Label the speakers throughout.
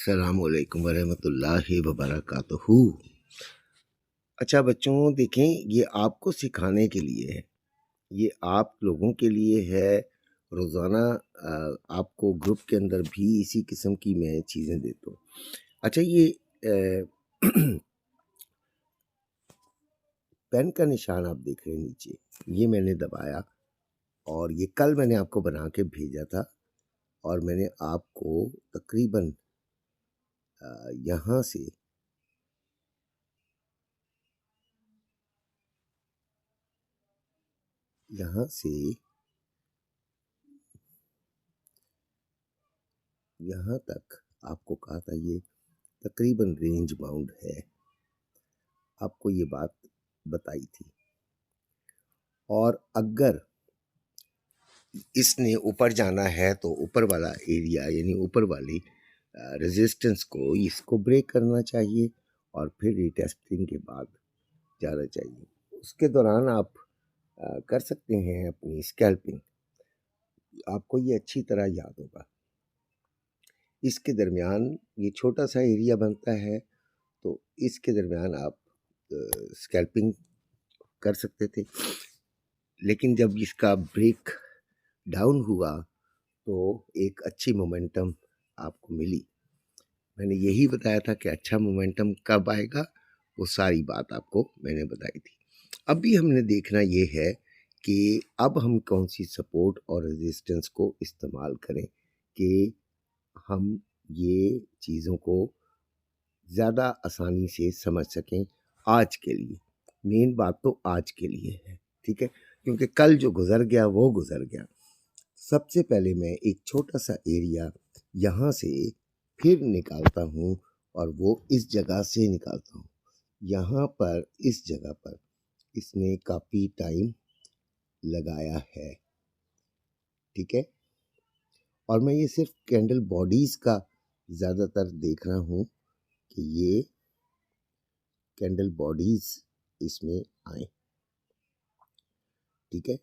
Speaker 1: अस्सलामुअलैकुम वरहमतुल्लाहि वबरकातुहू। अच्छा बच्चों, देखें, ये आपको सिखाने के लिए है, ये आप लोगों के लिए है। रोज़ाना आपको ग्रुप के अंदर भी इसी किस्म की मैं चीज़ें देता हूँ। अच्छा, ये पेन का निशान आप देख रहे हैं नीचे, ये मैंने दबाया और ये कल मैंने आपको बना के भेजा था और मैंने आपको तकरीबन यहाँ से यहाँ तक आपको कहा था ये तकरीबन रेंज बाउंड है, आपको ये बात बताई थी। और अगर इसने ऊपर जाना है तो ऊपर वाला एरिया यानी ऊपर वाली रेजिस्टेंस को इसको ब्रेक करना चाहिए और फिर रीटेस्टिंग के बाद जाना चाहिए। उसके दौरान आप कर सकते हैं अपनी स्कैल्पिंग, आपको ये अच्छी तरह याद होगा। इसके दरमियान ये छोटा सा एरिया बनता है, तो इसके दरमियान आप स्कैल्पिंग कर सकते थे, लेकिन जब इसका ब्रेक डाउन हुआ तो एक अच्छी मोमेंटम आपको मिली। मैंने यही बताया था कि अच्छा मोमेंटम कब आएगा, वो सारी बात आपको मैंने बताई थी। अभी हमने देखना ये है कि अब हम कौन सी सपोर्ट और रेजिस्टेंस को इस्तेमाल करें कि हम ये चीज़ों को ज़्यादा आसानी से समझ सकें। आज के लिए मेन बात तो आज के लिए है, ठीक है, क्योंकि कल जो गुज़र गया वो गुज़र गया। सबसे पहले मैं एक छोटा सा एरिया यहाँ से फिर निकालता हूँ और वो इस जगह से निकालता हूँ। यहाँ पर इस जगह पर इसने काफ़ी टाइम लगाया है, ठीक है, और मैं ये सिर्फ कैंडल बॉडीज़ का ज़्यादातर देख रहा हूँ कि ये कैंडल बॉडीज़ इसमें आए, ठीक है।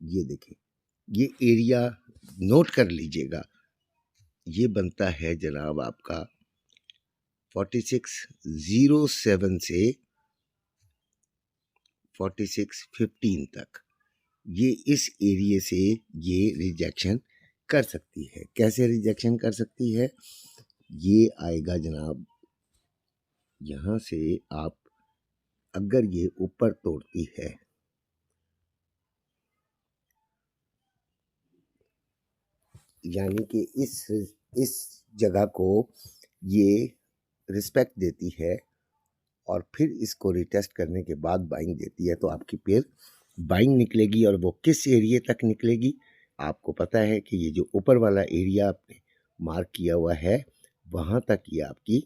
Speaker 1: ये देखें, ये एरिया नोट कर लीजिएगा, ये बनता है जनाब आपका 4607 से 4615 तक। ये इस एरिया से ये रिजेक्शन कर सकती है। कैसे रिजेक्शन कर सकती है? ये आएगा जनाब, यहाँ से आप अगर ये ऊपर तोड़ती है, यानी कि इस जगह को ये रिस्पेक्ट देती है और फिर इसको रिटेस्ट करने के बाद बाइंग देती है, तो आपकी पेयर बाइंग निकलेगी। और वो किस एरिया तक निकलेगी? आपको पता है कि ये जो ऊपर वाला एरिया आपने मार्क किया हुआ है, वहाँ तक ये आपकी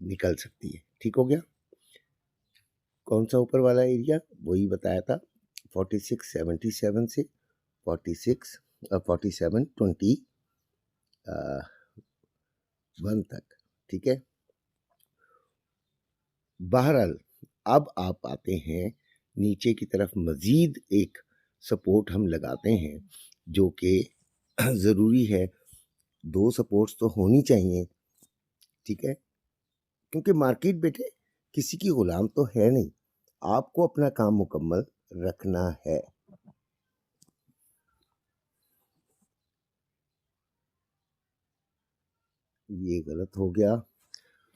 Speaker 1: निकल सकती है। ठीक हो गया? कौन सा ऊपर वाला एरिया? वही बताया था, 4677 से 4721 तक, ठीक है। बहरहाल अब आप आते हैं नीचे की तरफ, मज़ीद एक सपोर्ट हम लगाते हैं जो कि ज़रूरी है। 2 सपोर्ट्स तो होनी चाहिए, ठीक है, क्योंकि मार्केट बेटे किसी की गुलाम तो है नहीं, आपको अपना काम मुकम्मल रखना है। ये गलत हो गया,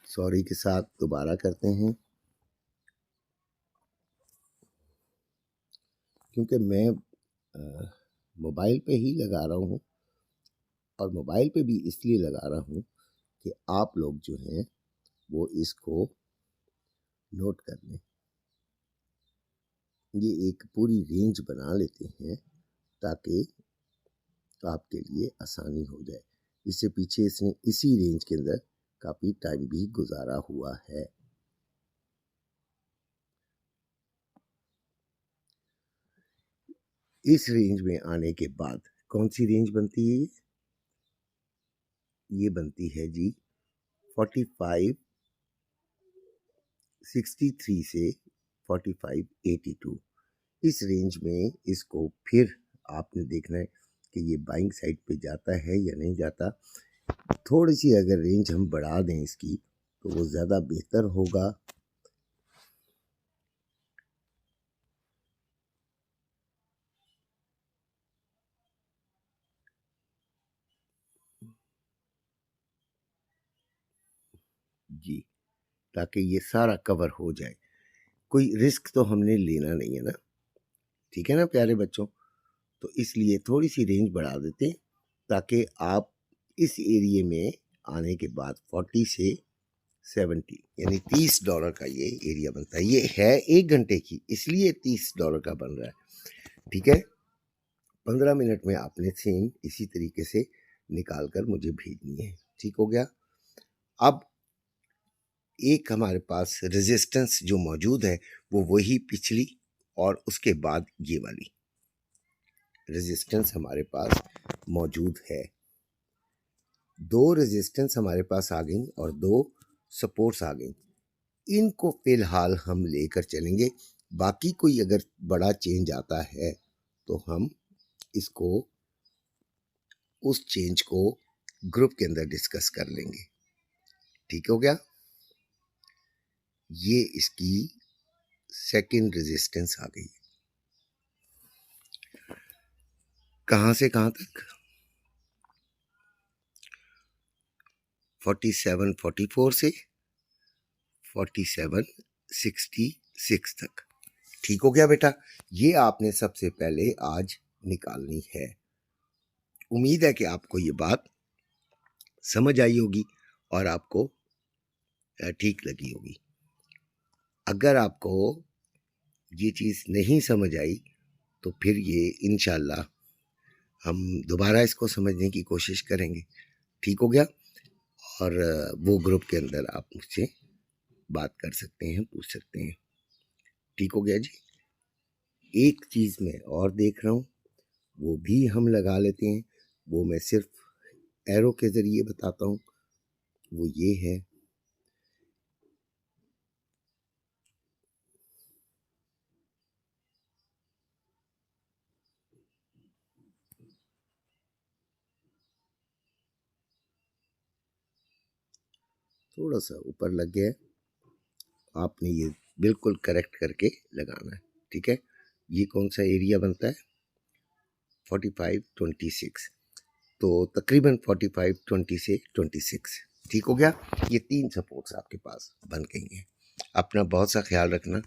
Speaker 1: सॉरी के साथ दोबारा करते हैं, क्योंकि मैं मोबाइल पे ही लगा रहा हूँ और मोबाइल पे भी इसलिए लगा रहा हूँ कि आप लोग जो हैं वो इसको नोट कर लें। ये एक पूरी रेंज बना लेते हैं ताकि आपके लिए आसानी हो जाए। इससे पीछे इसने इसी रेंज के अंदर काफ़ी टाइम भी गुजारा हुआ है। इस रेंज में आने के बाद कौन सी रेंज बनती है? ये बनती है जी 4563 से 4582। इस रेंज में इसको फिर आपने देखना है कि ये बाइंग साइड पे जाता है या नहीं जाता। थोड़ी सी अगर रेंज हम बढ़ा दें इसकी तो वो ज़्यादा बेहतर होगा। जी, ताकि ये सारा कवर हो जाए। कोई रिस्क तो हमने लेना नहीं है ना, ठीक है ना प्यारे बच्चों। तो इसलिए थोड़ी सी रेंज बढ़ा देते हैं ताकि आप इस एरिए में आने के बाद 40 से 70 यानी $30 का ये एरिया बनता है। ये है 1 घंटे की, इसलिए $30 का बन रहा है, ठीक है। 15 मिनट में आपने सेम इसी तरीके से निकाल कर मुझे भेजनी है, ठीक हो गया। अब एक हमारे पास रेजिस्टेंस जो मौजूद है वो वही पिछली और उसके बाद ये वाली रेजिस्टेंस हमारे पास मौजूद है। 2 रेजिस्टेंस हमारे पास आ गई और 2 सपोर्ट्स आ गई। इनको फिलहाल हम लेकर चलेंगे। बाकी कोई अगर बड़ा चेंज आता है तो हम इसको उस चेंज को ग्रुप के अंदर डिस्कस कर लेंगे, ठीक हो गया। ये इसकी सेकंड रेजिस्टेंस आ गई। कहां से कहां तक? 4744 से 4766 तक, ठीक हो गया बेटा। ये आपने सबसे पहले आज निकालनी है। उम्मीद है कि आपको ये बात समझ आई होगी और आपको ठीक लगी होगी। अगर आपको ये चीज़ नहीं समझ आई तो फिर ये इंशाल्लाह हम दोबारा इसको समझने की कोशिश करेंगे, ठीक हो गया। और वो ग्रुप के अंदर आप मुझसे बात कर सकते हैं, पूछ सकते हैं, ठीक हो गया जी। एक चीज़ मैं और देख रहा हूँ, वो भी हम लगा लेते हैं। वो मैं सिर्फ एरो के ज़रिए बताता हूँ। वो ये है, थोड़ा सा ऊपर लग गया है, आपने ये बिल्कुल करेक्ट करके लगाना है, ठीक है। ये कौन सा एरिया बनता है? 45-26, तो तकरीबन 45-20 से 26, ठीक हो गया। ये 3 सपोर्ट्स आपके पास बन गई हैं। अपना बहुत सा ख्याल रखना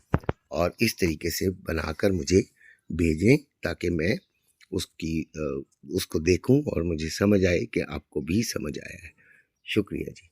Speaker 1: और इस तरीके से बनाकर मुझे भेजें ताकि मैं उसको देखूं और मुझे समझ आए कि आपको भी समझ आया है। शुक्रिया जी।